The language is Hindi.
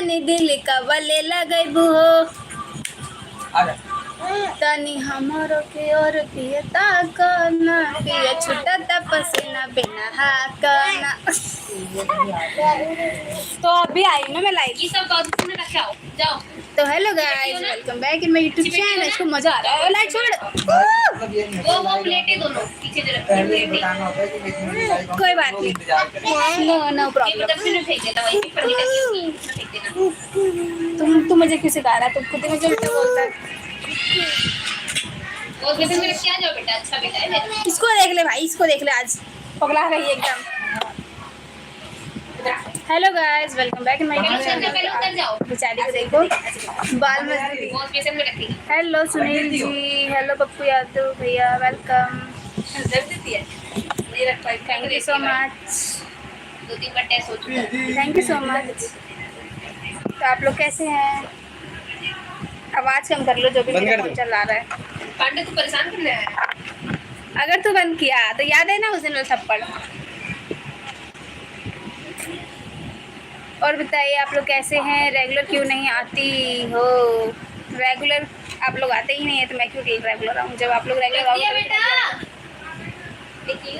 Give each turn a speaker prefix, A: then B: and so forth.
A: जाने दिल का बले लगैबू हो तनी हमारो के और पिए ताकना पिए छुट्टा पसीना बिना हाकना। तो अभी आई ना मैं लाइव,
B: ये सब बात में रखे आओ जाओ।
A: तो hello guys, welcome back in my YouTube channel. इसको मजा आ रहा है, लाइट छोड़।
B: वो प्लेटें दोनों पीछे से रखी प्लेटें।
A: कोई बात नहीं, नो नो प्रॉब्लम।
B: डस्टबिन में फेंक देता वहीं पे पन्नी ढकी होगी उसमें फेंक देना।
A: तू मुझे क्यों सिखा रहा है? तुम खुद ही मुझे उल्टा बोलता है।
B: वो डस्टबिन में रख के आ जाओ बेटा, अच्छा बेटा है मेरा।
A: इसको देख ले भाई, इसको देख ले, आज पगला रही है एकदम। Hello guys, welcome back in my YouTube channel.
B: पहले उतर जाओ।
A: बेचारी को देखो, बाल मजदूरी।
B: वो स्पेशल में रखेगी।
A: हेलो सुनील जी, हेलो पप्पू यादव भैया, वेलकम।
B: दर्द देती है नहीं रख पाई।
A: थैंक यू सो मच,
B: 2-3 बार टेस्ट हो चुका है।
A: Thank you so much. तो आप लोग कैसे हैं? आवाज़ कम कर लो, जो भी मेरा फोन चला रहा है।
B: पांडे तू परेशान कर रहा है।
A: अगर तू बंद किया तो याद है ना उस दिन वो थप्पड़। और बताइए आप लोग कैसे हैं? रेगुलर क्यों नहीं आती हो? रेगुलर आप लोग आते ही नहीं है तो मैं क्यों रेगुलर आऊँ? जब आप लोग रेगुलर आओ
B: बेटा देखिए